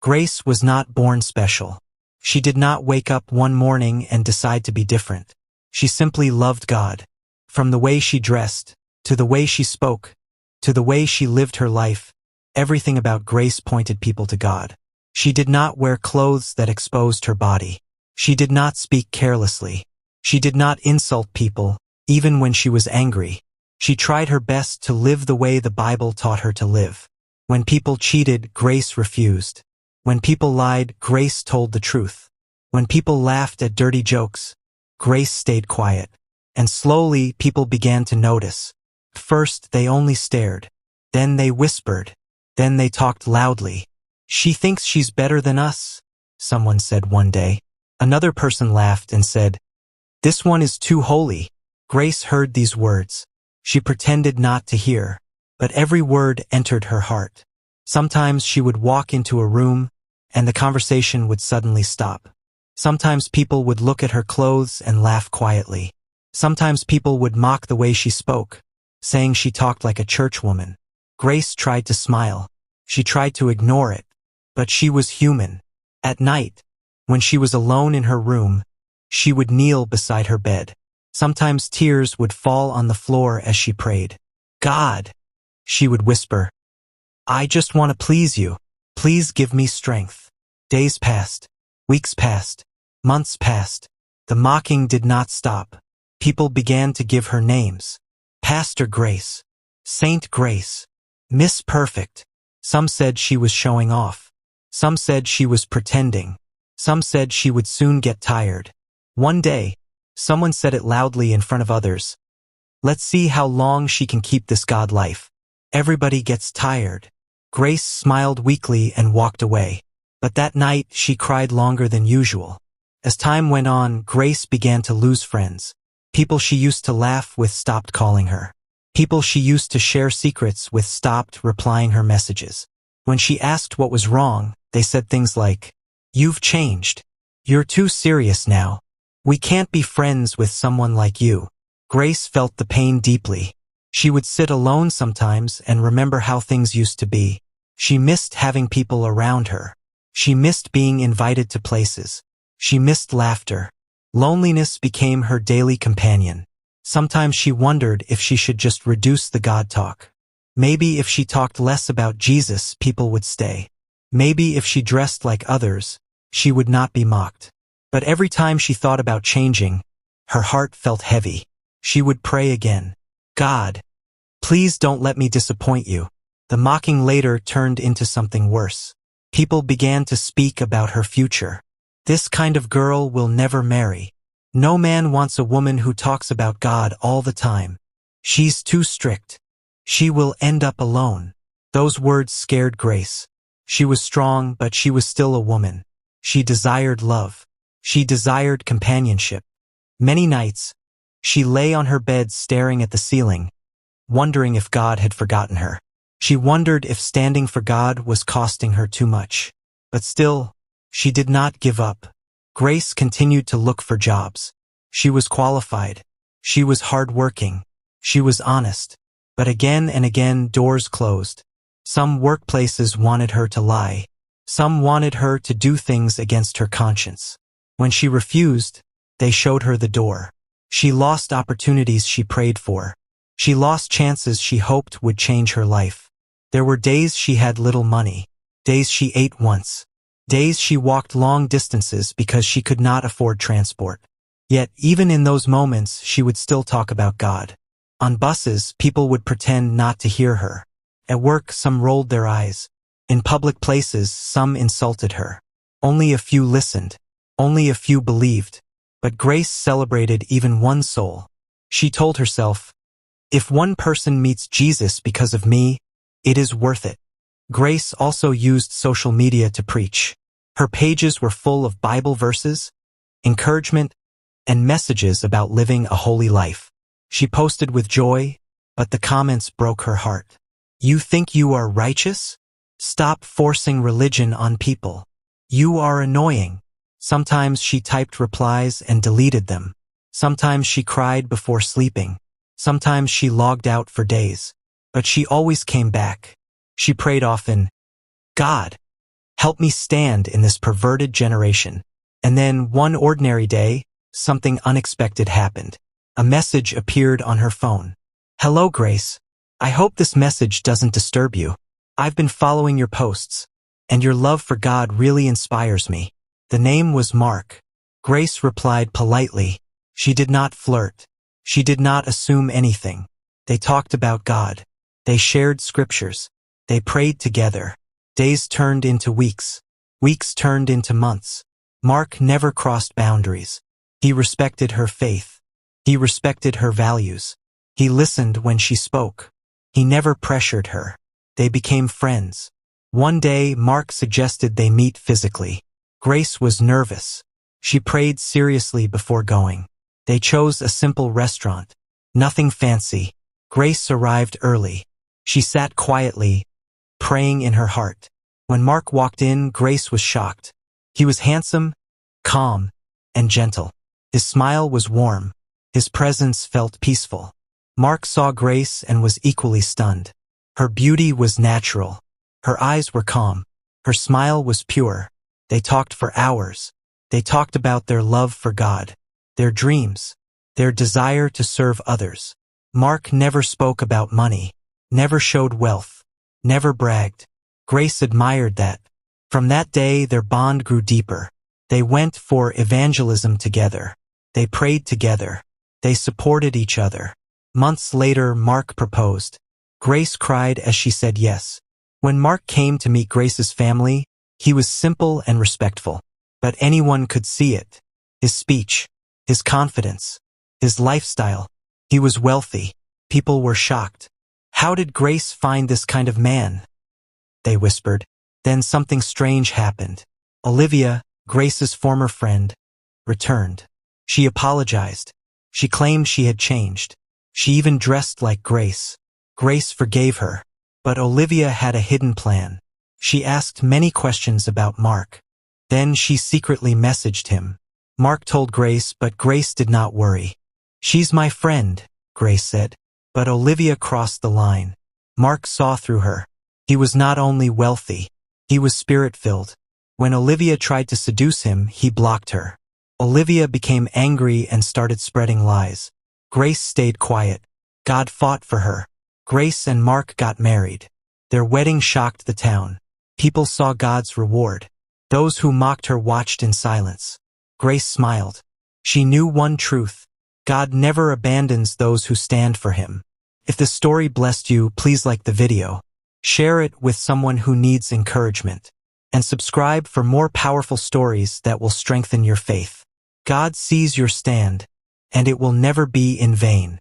Grace was not born special. She did not wake up one morning and decide to be different. She simply loved God. From the way she dressed, to the way she spoke, to the way she lived her life, everything about Grace pointed people to God. She did not wear clothes that exposed her body. She did not speak carelessly. She did not insult people, even when she was angry. She tried her best to live the way the Bible taught her to live. When people cheated, Grace refused. When people lied, Grace told the truth. When people laughed at dirty jokes, Grace stayed quiet. And slowly, people began to notice. First, they only stared. Then they whispered. Then they talked loudly. "She thinks she's better than us," someone said one day. Another person laughed and said, "This one is too holy." Grace heard these words. She pretended not to hear, but every word entered her heart. Sometimes she would walk into a room, and the conversation would suddenly stop. Sometimes people would look at her clothes and laugh quietly. Sometimes people would mock the way she spoke, saying she talked like a churchwoman. Grace tried to smile. She tried to ignore it, but she was human. At night, when she was alone in her room, she would kneel beside her bed. Sometimes tears would fall on the floor as she prayed. "God," she would whisper, "I just want to please you. Please give me strength." Days passed. Weeks passed. Months passed. The mocking did not stop. People began to give her names. Pastor Grace. Saint Grace. Miss Perfect. Some said she was showing off. Some said she was pretending. Some said she would soon get tired. One day, someone said it loudly in front of others. "Let's see how long she can keep this God life. Everybody gets tired." Grace smiled weakly and walked away. But that night, she cried longer than usual. As time went on, Grace began to lose friends. People she used to laugh with stopped calling her. People she used to share secrets with stopped replying her messages. When she asked what was wrong, they said things like, "You've changed. You're too serious now. We can't be friends with someone like you." Grace felt the pain deeply. She would sit alone sometimes and remember how things used to be. She missed having people around her. She missed being invited to places. She missed laughter. Loneliness became her daily companion. Sometimes she wondered if she should just reduce the God talk. Maybe if she talked less about Jesus, people would stay. Maybe if she dressed like others, she would not be mocked. But every time she thought about changing, her heart felt heavy. She would pray again. "God, please don't let me disappoint you." The mocking later turned into something worse. People began to speak about her future. "This kind of girl will never marry. No man wants a woman who talks about God all the time. She's too strict. She will end up alone." Those words scared Grace. She was strong, but she was still a woman. She desired love. She desired companionship. Many nights, she lay on her bed staring at the ceiling, wondering if God had forgotten her. She wondered if standing for God was costing her too much. But still, she did not give up. Grace continued to look for jobs. She was qualified. She was hardworking. She was honest. But again and again, doors closed. Some workplaces wanted her to lie. Some wanted her to do things against her conscience. When she refused, they showed her the door. She lost opportunities she prayed for. She lost chances she hoped would change her life. There were days she had little money. Days she ate once. Days she walked long distances because she could not afford transport. Yet, even in those moments, she would still talk about God. On buses, people would pretend not to hear her. At work, some rolled their eyes. In public places, some insulted her. Only a few listened. Only a few believed. But Grace celebrated even one soul. She told herself, "If one person meets Jesus because of me, it is worth it." Grace also used social media to preach. Her pages were full of Bible verses, encouragement, and messages about living a holy life. She posted with joy, but the comments broke her heart. "You think you are righteous? Stop forcing religion on people. You are annoying." Sometimes she typed replies and deleted them. Sometimes she cried before sleeping. Sometimes she logged out for days. But she always came back. She prayed often, "God, Help me stand in this perverted generation. And then, one ordinary day, something unexpected happened. A message appeared on her phone. Hello, Grace. I hope this message doesn't disturb you. I've been following your posts, and your love for God really inspires me. The name was Mark. Grace replied politely. She did not flirt. She did not assume anything. They talked about God. They shared scriptures. They prayed together. Days turned into weeks. Weeks turned into months. Mark never crossed boundaries. He respected her faith. He respected her values. He listened when she spoke. He never pressured her. They became friends. One day, Mark suggested they meet physically. Grace was nervous. She prayed seriously before going. They chose a simple restaurant. Nothing fancy. Grace arrived early. She sat quietly, praying in her heart. When Mark walked in, Grace was shocked. He was handsome, calm, and gentle. His smile was warm. His presence felt peaceful. Mark saw Grace and was equally stunned. Her beauty was natural. Her eyes were calm. Her smile was pure. They talked for hours. They talked about their love for God, their dreams, their desire to serve others. Mark never spoke about money, never showed wealth, never bragged. Grace admired that. From that day, their bond grew deeper. They went for evangelism together. They prayed together. They supported each other. Months later, Mark proposed. Grace cried as she said yes. When Mark came to meet Grace's family, he was simple and respectful. But anyone could see it. His speech, his confidence, his lifestyle. He was wealthy. People were shocked. How did Grace find this kind of man? They whispered. Then something strange happened. Olivia, Grace's former friend, returned. She apologized. She claimed she had changed. She even dressed like Grace. Grace forgave her. But Olivia had a hidden plan. She asked many questions about Mark. Then she secretly messaged him. Mark told Grace, but Grace did not worry. She's my friend, Grace said. But Olivia crossed the line. Mark saw through her. He was not only wealthy, he was spirit-filled. When Olivia tried to seduce him, he blocked her. Olivia became angry and started spreading lies. Grace stayed quiet. God fought for her. Grace and Mark got married. Their wedding shocked the town. People saw God's reward. Those who mocked her watched in silence. Grace smiled. She knew one truth. God never abandons those who stand for him. If the story blessed you, please like the video. Share it with someone who needs encouragement. And subscribe for more powerful stories that will strengthen your faith. God sees your stand, and it will never be in vain.